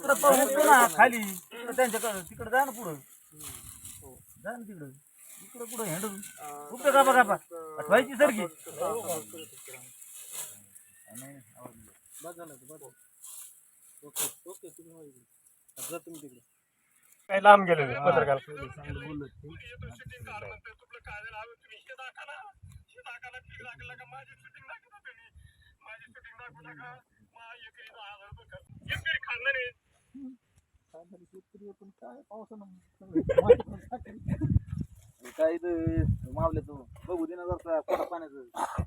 तिकडं पाहू ना खाली तिकडं त्यांच्याकडं तिकडं जा ना पुढं जा ना तिकडं इकडं कुठं हँडल कुठं गापा गापा ठेवायची सारखी काय लांब गेले पत्रकार काय मावले तू बघू दे ना जरा पोटा पाण्याचं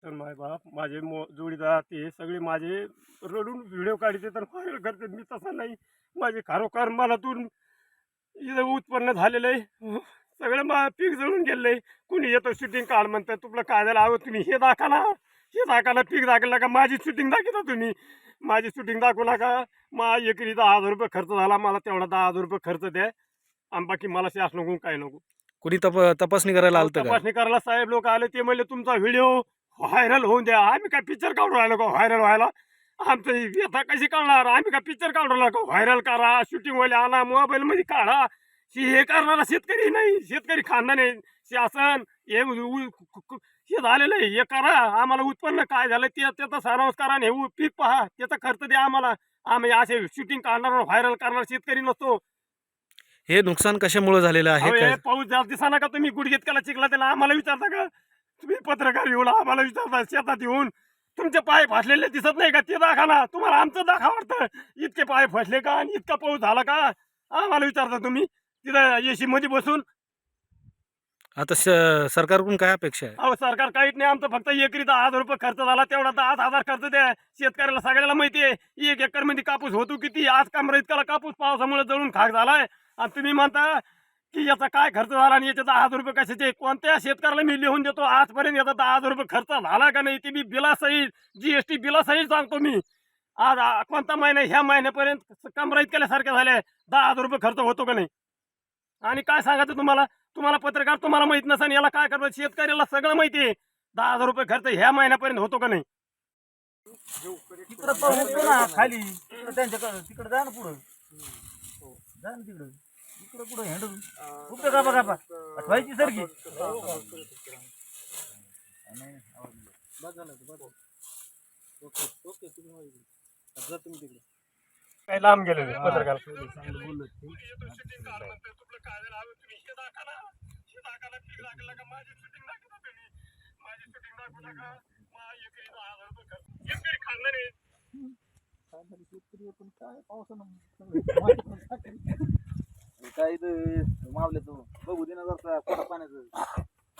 तर माय बाप माझे जोडीदार ते सगळे माझे रडून व्हिडिओ काढते तर व्हायरल करते. मी तसा नाही. माझे खरोखर मला तून इथं उत्पन्न झालेलं आहे. सगळं पीक जळून गेलेलं आहे. कुणी येतो शूटिंग काढ म्हणतं तुला काय झालं आहो तुम्ही हे दाखवा पीक दाखवला का माझी शूटिंग दाखवता तुम्ही माझी शूटिंग दाखवू नका. एकरी 10,000 रुपये खर्च झाला मला तेवढा 10,000 रुपये खर्च द्या आणि बाकी मला शास नको काय नको. कुणी तपासणी करायला आलं का? तपासणी करायला साहेब लोक आले ते म्हणले तुमचा व्हिडिओ व्हायरल होऊन द्या. आम्ही काय पिक्चर काढून राहिलो का व्हायरल व्हायला? आमचं व्यथा कशी काढणार? आम्ही काय पिक्चर काढून राहिलो का? व्हायरल करा शूटिंग वाले आणा मोबाईल मध्ये काढा. हे करणारा शेतकरी नाही शेतकरी खानदान आहे. शासन हे झालेलं आहे हे करा आम्हाला उत्पन्न काय झालं त्याचा सारांश करा आणि हे पीक पहा त्याचा खर्च द्या आम्हाला. आम्ही असे शूटिंग काढणार व्हायरल करणार शेतकरी नसतो. हे नुकसान कशामुळे झालेलं आहे काय? पाऊस जास्त दिसा का तुम्ही गुडघेत केला चिखला त्याला आम्हाला विचारता का? तुम्ही पत्रकार येऊन आम्हाला विचारता शेतात येऊन तुमचे पाय फसलेले दिसत नाही का? ते दाखवा ना. तुम्हाला आमचं दाखवा वाटतं इतके पाय फसले का आणि इतका पाऊस झाला का आम्हाला विचारता तुम्ही तिथं एसी मध्ये बसून. आता सरकारकडून काय अपेक्षा आहे? अहो सरकार काहीच नाही. आमचं फक्त एकरी 10,000 रुपये खर्च झाला तेवढा 10,000 खर्च द्या. शेतकऱ्याला सगळ्याला माहिती आहे 1 एकर मध्ये कापूस होतो किती. आज कमरा इतका कापूस पावसामुळे जळून खाक झालाय आणि तुम्ही म्हणता की याचा काय खर्च झाला आणि याचे 10,000 रुपये कशाचे? कोणत्या शेतकऱ्याला मी लिहून देतो आजपर्यंत याचा 10,000 रुपये खर्च झाला का नाही ते मी बिलासहित GST बिलासहित सांगतो मी. आज कोणता महिना ह्या महिन्यापर्यंत कमरा इतक्यासारख्या झाल्या 10,000 रुपये खर्च होतो का नाही? आणि काय सांगायचं तुम्हाला पत्रकार तुम्हाला माहित नसेल याला काय करतात? शेतकऱ्याला सगळं माहिती आहे 10,000 रुपये खर्च ह्या महिन्यापर्यंत होतो का नाही? तिकडं पाहू ना खाली तिकडं त्यांच्याकडं तिकडं जा ना पुढं जा ना तिकडं इकडं कुठं हँडल कुठं गापा गापा ठेवायची सारखी काय लांब गेले पत्रकार काय मावले तू बघू दे ना जरा पोटा पाण्याचं